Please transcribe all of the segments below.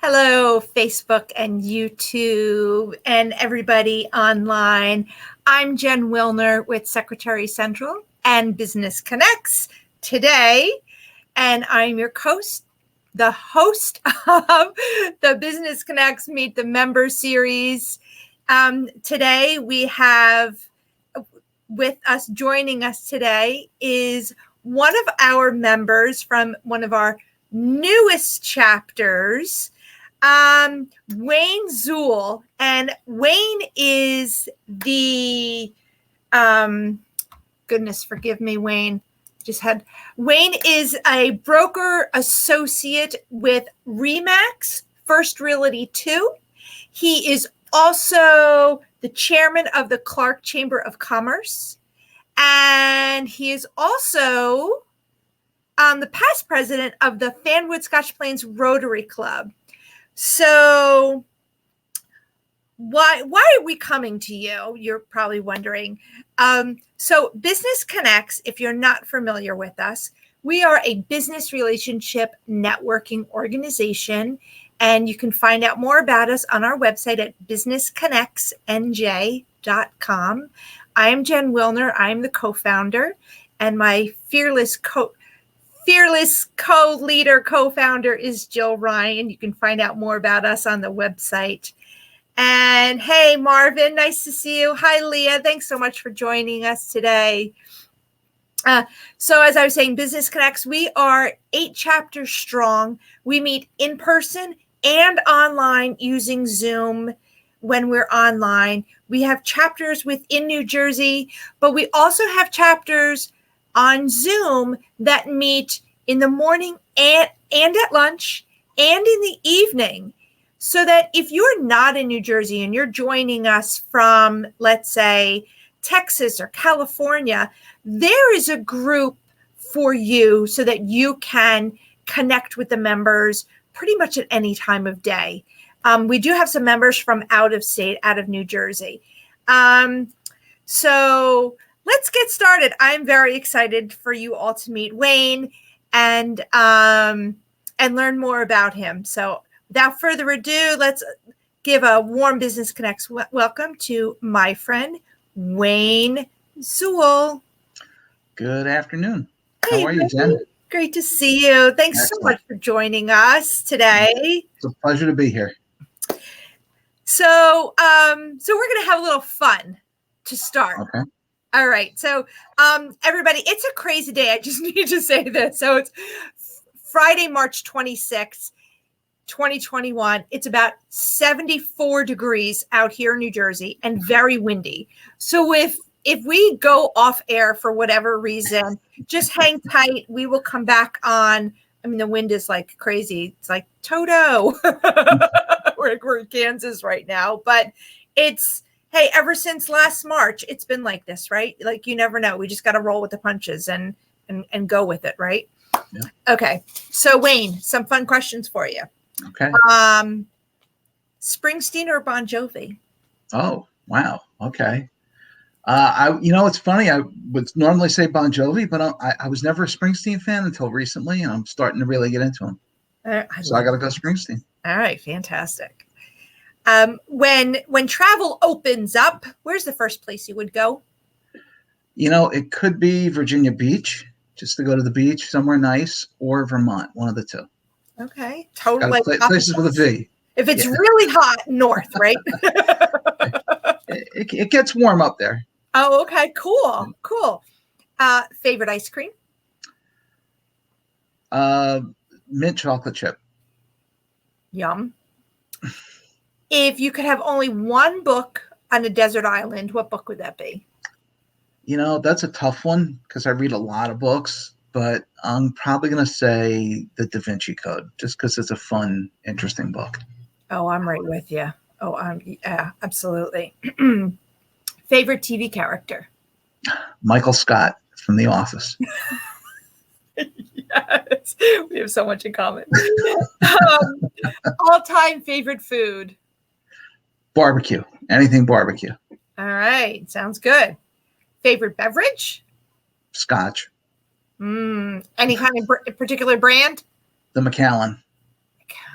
Hello, Facebook and YouTube and everybody online. I'm Jen Wilner with Secretary Central and Business Connects today, and I'm your host, the host of the Business Connects Meet the Member series. Today we have with us, joining us today is one of our members from one of our newest chapters, Wayne Zuhl. And Wayne is the, goodness, forgive me, Wayne. Wayne is a broker associate with Remax First Realty 2. He is also the chairman of the Clark Chamber of Commerce. And he is also the past president of the Fanwood Scotch Plains Rotary Club. So why are we coming to you? You're probably wondering. So Business Connects, if you're not familiar with us, we are a business relationship networking organization, and you can find out more about us on our website at businessconnectsnj.com. I am Jen Wilner. I'm the co-founder, and my fearless co-leader, co-founder is Jill Ryan. You can find out more about us on the website. And hey, Marvin, nice to see you. Hi, Leah. Thanks so much for joining us today. So as I was saying, Business Connects, we are 8 chapters strong. We meet in person and online using Zoom when we're online. We have chapters within New Jersey, but we also have chapters on Zoom that meet in the morning and at lunch and in the evening. So that if you're not in New Jersey and you're joining us from, let's say, Texas or California, there is a group for you so that you can connect with the members pretty much at any time of day. We do have some members from out of state, out of New Jersey. So let's get started. I'm very excited for you all to meet Wayne and learn more about him. So without further ado, let's give a warm Business Connects welcome to my friend, Wayne Zuhl. Good afternoon. Hey, how are you, Jen? Great to see you. Thanks Excellent. So much for joining us today. It's a pleasure to be here. So we're going to have a little fun to start. Okay. All right. So everybody, it's a crazy day. I just need to say this. So it's Friday, March 26th. 2021. It's about 74 degrees out here in New Jersey and very windy. So if we go off air for whatever reason, just hang tight. We will come back on. I mean, the wind is like crazy. It's like Toto. We're in Kansas right now, but it's, hey, ever since last March, it's been like this, right? Like, you never know. We just got to roll with the punches and go with it, right? Yeah. Okay. So Wayne, some fun questions for you. Okay. Springsteen or Bon Jovi? Oh, wow. Okay. It's funny. I would normally say Bon Jovi, but I was never a Springsteen fan until recently, and I'm starting to really get into him. So I got to go Springsteen. All right. Fantastic. When travel opens up, where's the first place you would go? It could be Virginia Beach, just to go to the beach somewhere nice, or Vermont, one of the two. Okay, totally. Places with a V. If it's really hot, north, right? it gets warm up there. Oh, okay, cool. Favorite ice cream? Mint chocolate chip. Yum. If you could have only one book on a desert island, what book would that be? That's a tough one because I read a lot of books. But I'm probably going to say The Da Vinci Code, just because it's a fun, interesting book. Oh, I'm right with you. Oh, yeah, absolutely. Favorite TV character? Michael Scott from The Office. Yes, we have so much in common. All-time favorite food? Barbecue. Anything barbecue. All right, sounds good. Favorite beverage? Scotch. Any kind of particular brand? The Macallan.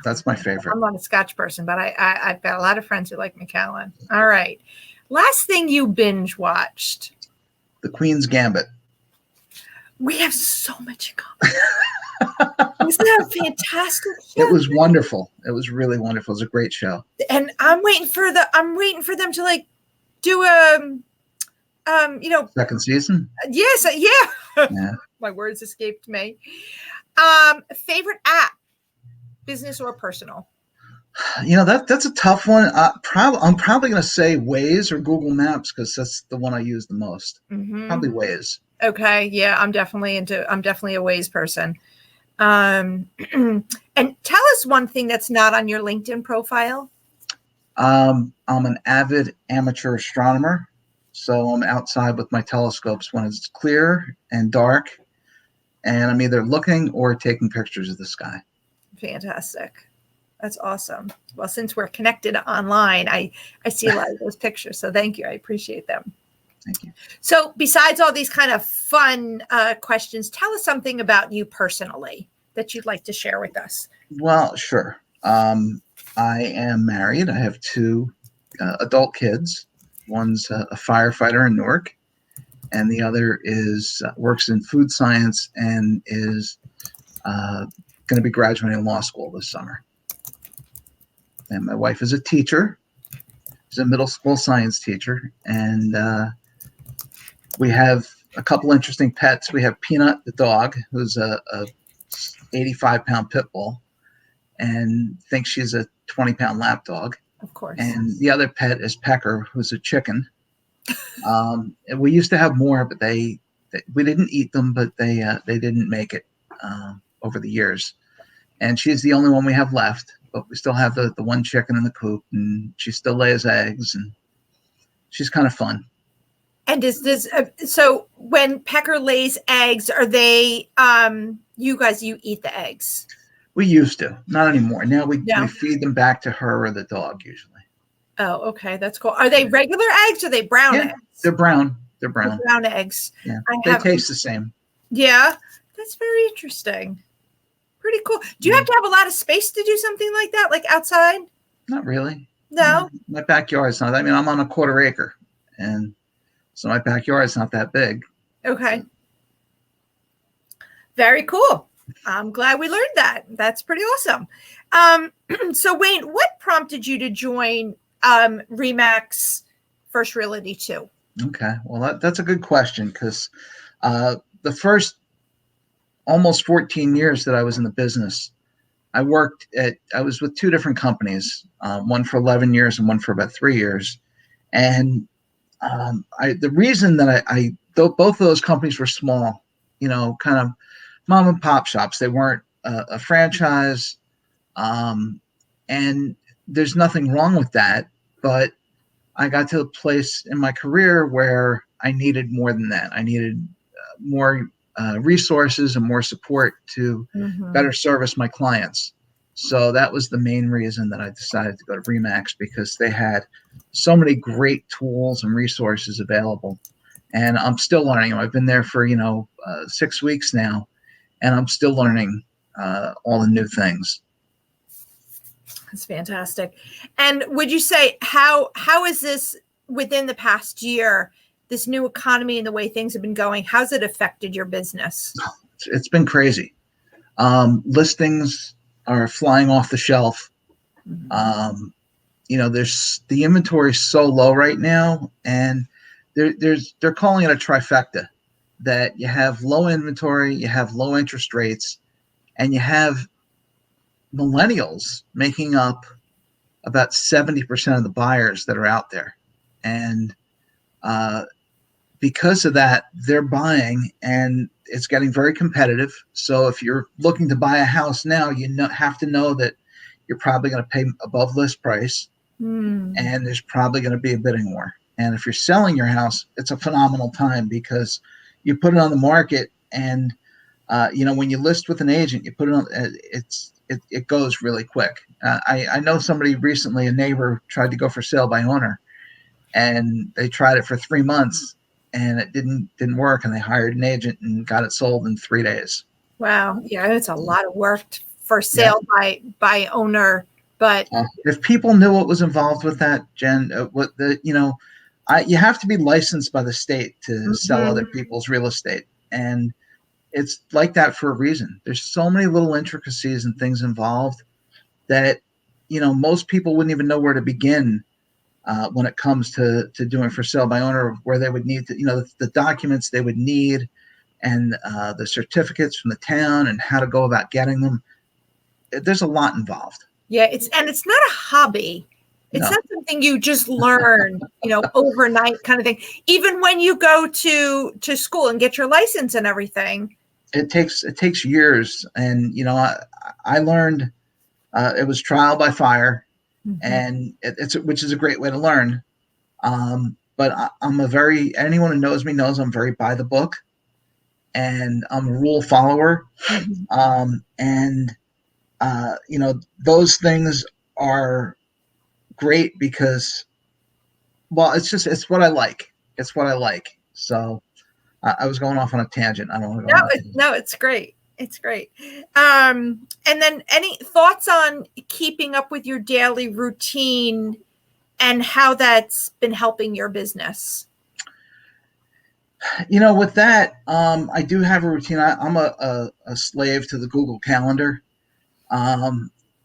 That's my favorite. I'm not a Scotch person, but I've got a lot of friends who like Macallan. All right. Last thing you binge watched. The Queen's Gambit. We have so much in common. Wasn't that a fantastic show? It was wonderful. It was really wonderful. It was a great show. And I'm waiting for them to like do a second season. Yes, yeah. My words escaped me. Favorite app, business or personal? That's a tough one. I'm probably going to say Waze or Google Maps because that's the one I use the most. Mm-hmm. Probably Waze. Okay, yeah, I'm definitely a Waze person. And tell us one thing that's not on your LinkedIn profile. I'm an avid amateur astronomer, so I'm outside with my telescopes when it's clear and dark, and I'm either looking or taking pictures of the sky. Fantastic. That's awesome. Well, since we're connected online, I see a lot of those pictures. So thank you. I appreciate them. Thank you. So besides all these kind of fun questions, tell us something about you personally that you'd like to share with us. Well, sure. I am married. I have two adult kids. One's a firefighter in Newark, and the other is works in food science and is going to be graduating law school this summer. And my wife is a teacher. She's a middle school science teacher. And we have a couple interesting pets. We have Peanut, the dog, who's a 85-pound pit bull and thinks she's a 20-pound lap dog. Of course. And the other pet is Pecker, who's a chicken. We used to have more, but we didn't eat them, but they didn't make it over the years. And she's the only one we have left. But we still have the one chicken in the coop, and she still lays eggs, and she's kind of fun. And is this so when Pecker lays eggs, are they you eat the eggs? We used to, not anymore. Now we feed them back to her or the dog usually. Oh, okay, that's cool. Are they regular eggs or are they brown eggs? They're brown. They're brown. Brown eggs. Yeah, they taste the same. Yeah, that's very interesting. Pretty cool. Do you have to have a lot of space to do something like that, like outside? Not really. No. My backyard's not. I mean, I'm on a 1/4 acre, and so my backyard's not that big. Okay. Very cool. I'm glad we learned that. That's pretty awesome. So Wayne, what prompted you to join RE/MAX First Realty 2? Okay. Well, that's a good question because the first almost 14 years that I was in the business, I was with two different companies, one for 11 years and one for about 3 years. And the reason that both of those companies were small, kind of mom and pop shops. They weren't a franchise. And there's nothing wrong with that. But I got to a place in my career where I needed more than that. I needed more resources and more support to better service my clients. So that was the main reason that I decided to go to RE/MAX, because they had so many great tools and resources available. And I'm still learning them. I've been there for, 6 weeks now, and I'm still learning all the new things. That's fantastic. And would you say, how is this within the past year, this new economy and the way things have been going, how's it affected your business? It's been crazy. Listings are flying off the shelf. There's the inventory is so low right now, and they're calling it a trifecta, that you have low inventory, you have low interest rates, and you have millennials making up about 70% of the buyers that are out there. And because of that, they're buying, and it's getting very competitive. So if you're looking to buy a house now, have to know that you're probably going to pay above list price, and there's probably going to be a bidding war. And if you're selling your house, it's a phenomenal time, because you put it on the market, and when you list with an agent, you put it on. It goes really quick. I know somebody recently, a neighbor, tried to go for sale by owner, and they tried it for 3 months, and it didn't work, and they hired an agent and got it sold in 3 days. Wow. Yeah, it's a lot of work for sale by owner. But if people knew what was involved with that, Jen, you have to be licensed by the state to sell other people's real estate. And it's like that for a reason. There's so many little intricacies and things involved that, most people wouldn't even know where to begin when it comes to doing for sale by owner, where they would need to, the documents they would need and the certificates from the town and how to go about getting them. There's a lot involved. Yeah, it's not a hobby. It's not something you just learn, overnight kind of thing. Even when you go to school and get your license and everything. It takes years. And, I learned it was trial by fire, and which is a great way to learn. But anyone who knows me knows I'm very by the book, and I'm a rule follower. Those things are great because, well, it's what I like. It's what I like. So I was going off on a tangent. I don't want to go. No, it's great. It's great. And then any thoughts on keeping up with your daily routine and how that's been helping your business? With that, I do have a routine. I'm a slave to the Google Calendar,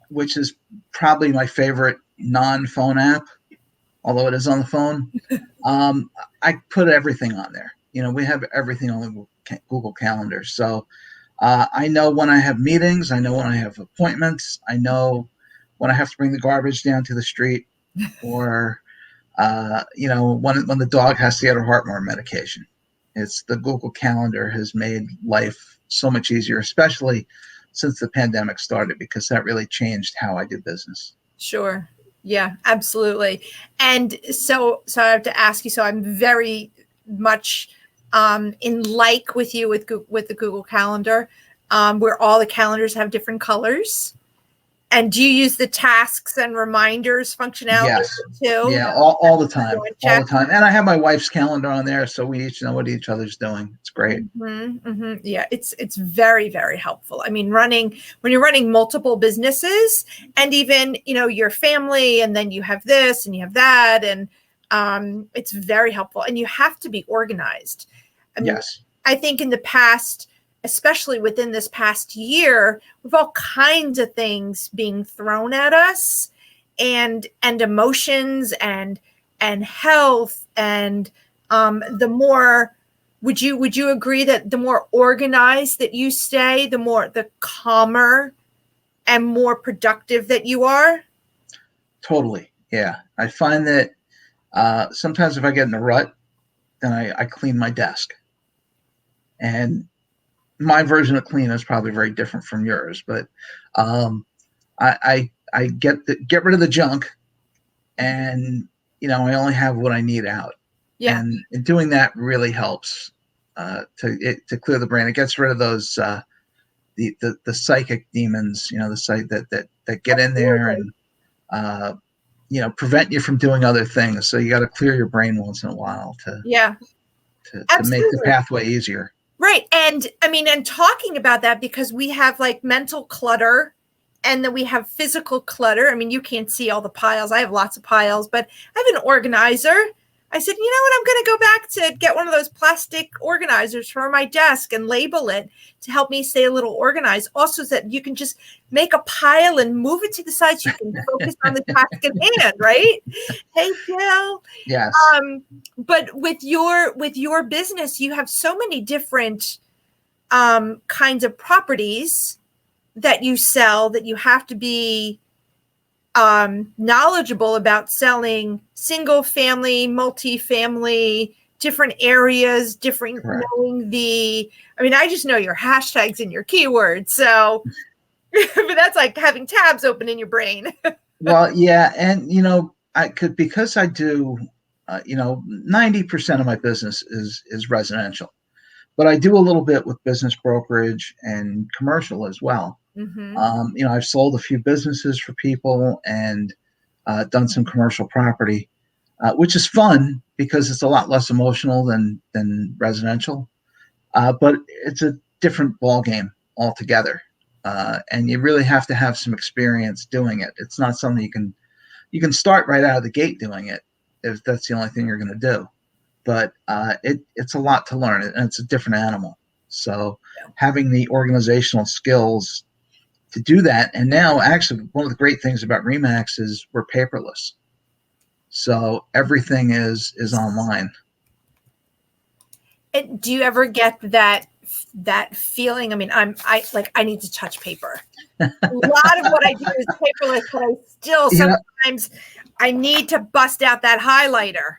which is probably my favorite non-phone app, although it is on the phone. I put everything on there. We have everything on the Google Calendar. So I know when I have meetings. I know when I have appointments. I know when I have to bring the garbage down to the street, or when the dog has to get her heartworm medication. It's the Google Calendar has made life so much easier, especially since the pandemic started, because that really changed how I do business. Sure. Yeah, absolutely. And so I have to ask you, so I'm very much in like with you with the Google Calendar, where all the calendars have different colors. And do you use the tasks and reminders functionality too? Yeah, all the time. All the time. And I have my wife's calendar on there, so we each know what each other's doing. It's great. Yeah, it's very, very helpful. I mean, when you're running multiple businesses and even, your family, and then you have this and you have that, and it's very helpful. And you have to be organized. Yes. I think in the past, especially within this past year, with all kinds of things being thrown at us, and emotions and health, and the more, would you agree that the more organized that you stay, the calmer and more productive that you are? Totally. Yeah. I find that sometimes if I get in a rut, then I clean my desk. And my version of clean is probably very different from yours, but I get rid of the junk, and I only have what I need out. Yeah. And doing that really helps to clear the brain. It gets rid of those the psychic demons, the site that get in there and prevent you from doing other things. So you got to clear your brain once in a while to make the pathway easier. Right. And I mean, and talking about that, because we have like mental clutter, and then we have physical clutter. I mean, you can't see all the piles. I have lots of piles, but I have an organizer. I said, you know what? I'm going to go back to get one of those plastic organizers for my desk and label it to help me stay a little organized. Also, so that you can just make a pile and move it to the side so you can focus on the task at hand, right? Hey, Jill. Yes. But with your business, you have so many different kinds of properties that you sell, that you have to be knowledgeable about selling single family, multifamily, different areas, different. Correct. I just know your hashtags and your keywords. So, but that's like having tabs open in your brain. Well, yeah. And, because I do, 90% of my business is residential, but I do a little bit with business brokerage and commercial as well. Mm-hmm. I've sold a few businesses for people and done some commercial property, which is fun because it's a lot less emotional than residential. But it's a different ball game altogether. and you really have to have some experience doing it. It's not something you can start right out of the gate doing it if that's the only thing you're going to do. But it's a lot to learn, and it's a different animal. So having the organizational skills to do that, and now actually one of the great things about Remax is we're paperless, so everything is online. And do you ever get that feeling? I mean, I need to touch paper. A lot of what I do is paperless, but I still sometimes I need to bust out that highlighter.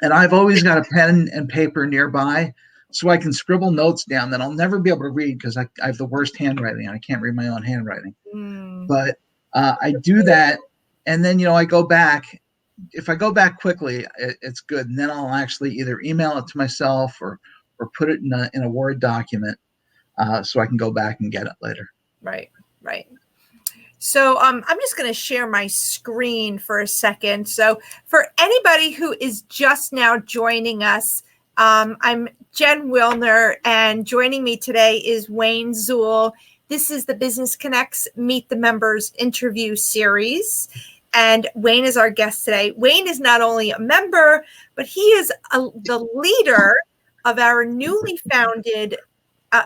And I've always got a pen and paper nearby, so I can scribble notes down that I'll never be able to read because I have the worst handwriting. I can't read my own handwriting. But I do that, and then I go back. If I go back quickly, it's good, and then I'll actually either email it to myself or put it in a Word document, so I can go back and get it later. Right. So I'm just going to share my screen for a second. So for anybody who is just now joining us, I'm Jen Wilner, and joining me today is Wayne Zuhl. This is the Business Connects Meet the Members interview series, and Wayne is our guest today. Wayne is not only a member, but he is the leader of our newly founded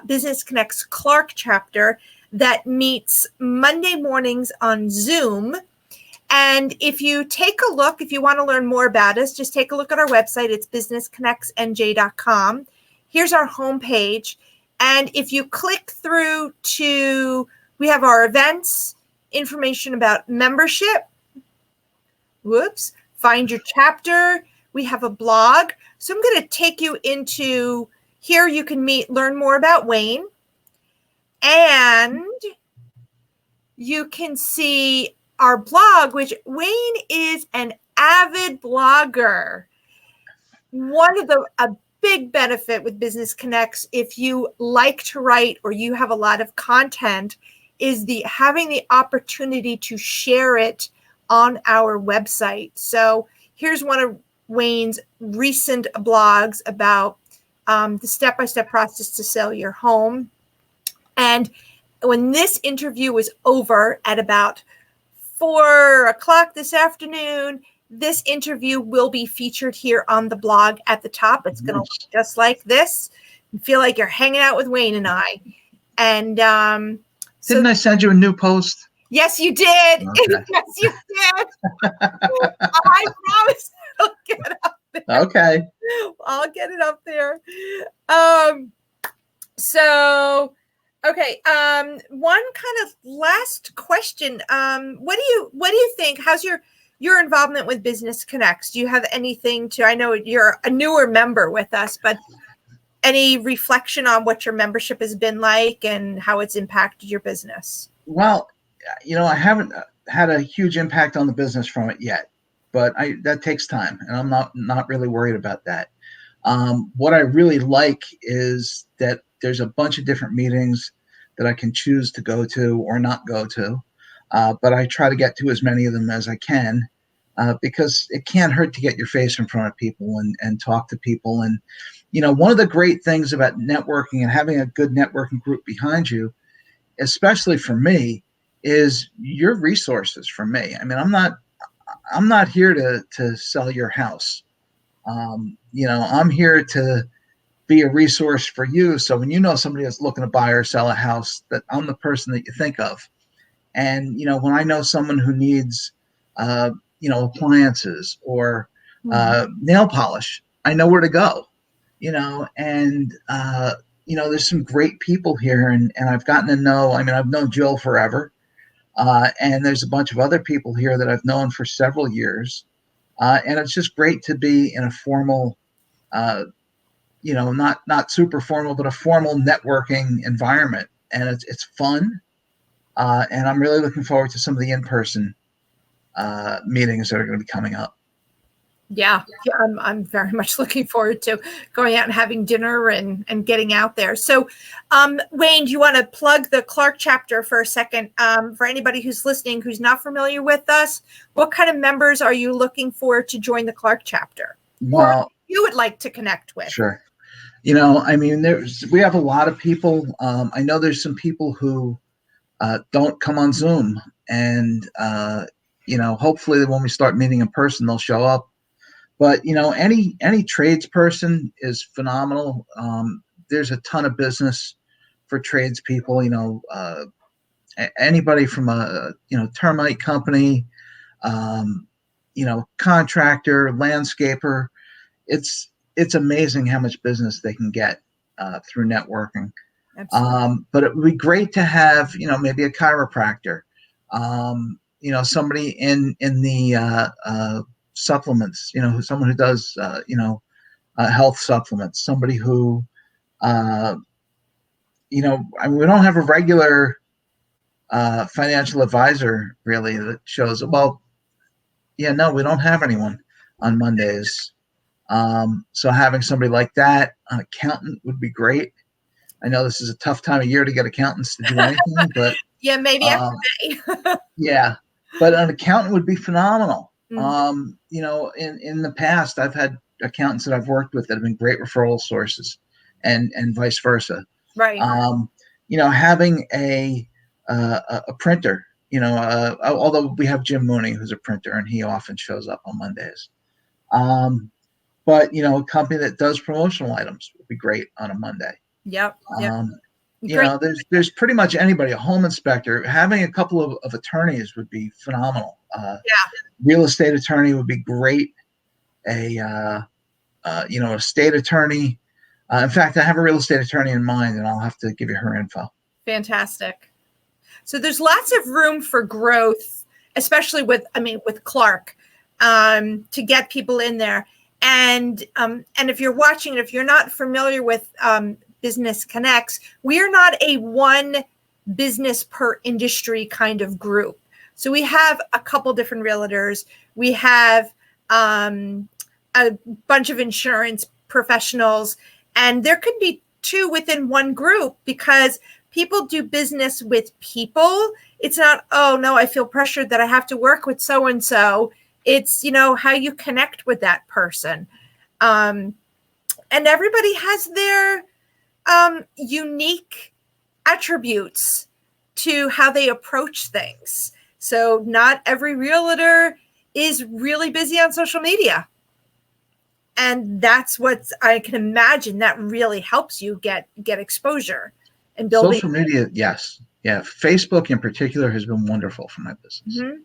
Business Connects Clark chapter that meets Monday mornings on Zoom. And if you take a look, if you want to learn more about us, just take a look at our website. It's businessconnectsnj.com. Here's our homepage. And if you click through to, we have our events, information about membership, find your chapter. We have a blog. So I'm going to take you into here. You can learn more about Wayne. And you can see our blog, which Wayne is an avid blogger. A big benefit with Business Connects, if you like to write or you have a lot of content, is having the opportunity to share it on our website. So here's one of Wayne's recent blogs about the step-by-step process to sell your home. And when this interview was over at about 4:00 this afternoon, this interview will be featured here on the blog at the top. It's going to look just like this. You feel like you're hanging out with Wayne and I. And didn't I send you a new post? Yes, you did. Okay. Yes, you did. I promise I'll get it up there. Okay. I'll get it up there. Okay. One kind of last question. What do you think? How's your involvement with Business Connects? Do you have anything I know you're a newer member with us, but any reflection on what your membership has been like and how it's impacted your business? Well, I haven't had a huge impact on the business from it yet, but that takes time, and I'm not really worried about that. What I really like is that there's a bunch of different meetings that I can choose to go to or not go to, but I try to get to as many of them as I can, because it can't hurt to get your face in front of people and talk to people. And one of the great things about networking and having a good networking group behind you, especially for me, is your resources for me. I mean, I'm not here to sell your house. I'm here to be a resource for you. So when somebody that's looking to buy or sell a house, that I'm the person that you think of. And, when I know someone who needs, appliances or nail polish, I know where to go, and, there's some great people here, and I've gotten to know, I've known Jill forever. And there's a bunch of other people here that I've known for several years. And it's just great to be in a formal, not super formal, but a formal networking environment. And it's fun. And I'm really looking forward to some of the in-person meetings that are going to be coming up. Yeah, I'm very much looking forward to going out and having dinner and getting out there. So, Wayne, do you want to plug the Clark chapter for a second? For anybody who's listening, who's not familiar with us, what kind of members are you looking for to join the Clark chapter? Well, or you would like to connect with? Sure. We have a lot of people. I know there's some people who don't come on Zoom. And, hopefully when we start meeting in person, they'll show up. But, any tradesperson is phenomenal. There's a ton of business for tradespeople, anybody from a, termite company, contractor, landscaper. It's amazing how much business they can get through networking. But it would be great to have, maybe a chiropractor, somebody in the supplements, someone who does, health supplements, somebody who, we don't have a regular financial advisor really that shows, well, we don't have anyone on Mondays. So having somebody like that, an accountant would be great. I know this is a tough time of year to get accountants to do anything, but yeah, maybe after May. Yeah, but an accountant would be phenomenal. Mm-hmm. In the past, I've had accountants that I've worked with that have been great referral sources, and vice versa. Right. Having a printer. Although we have Jim Mooney, who's a printer, and he often shows up on Mondays. But a company that does promotional items would be great on a Monday. Yep. There's pretty much anybody, a home inspector. Having a couple of attorneys would be phenomenal. Real estate attorney would be great. A state attorney. In fact, I have a real estate attorney in mind, and I'll have to give you her info. Fantastic. So there's lots of room for growth, especially with Clark, to get people in there. And if you're watching, if you're not familiar with Business Connects, we're not a one business per industry kind of group. So we have a couple different realtors. We have a bunch of insurance professionals, and there could be two within one group because people do business with people. It's not, oh no, I feel pressured that I have to work with so-and-so. It's, how you connect with that person. And everybody has their unique attributes to how they approach things. So not every realtor is really busy on social media. And that's what I can imagine that really helps you get exposure and building. Social media, yes. Yeah. Facebook in particular has been wonderful for my business. Mm-hmm.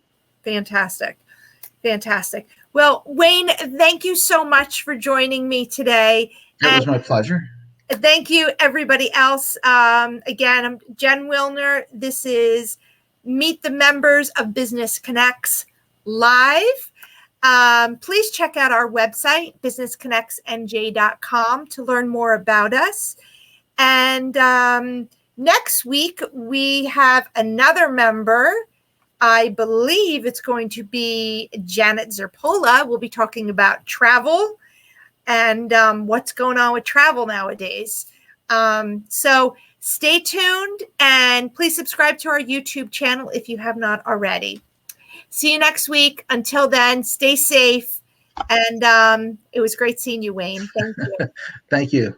Fantastic. Well, Wayne, thank you so much for joining me today. It was my pleasure. Thank you, everybody else. Again, I'm Jen Wilner. This is Meet the Members of Business Connects Live. Please check out our website, businessconnectsnj.com, to learn more about us. And next week, we have another member. I believe it's going to be Janet Zerpola. We'll be talking about travel and what's going on with travel nowadays. So stay tuned and please subscribe to our YouTube channel if you have not already. See you next week. Until then, stay safe. And it was great seeing you, Wayne. Thank you. Thank you.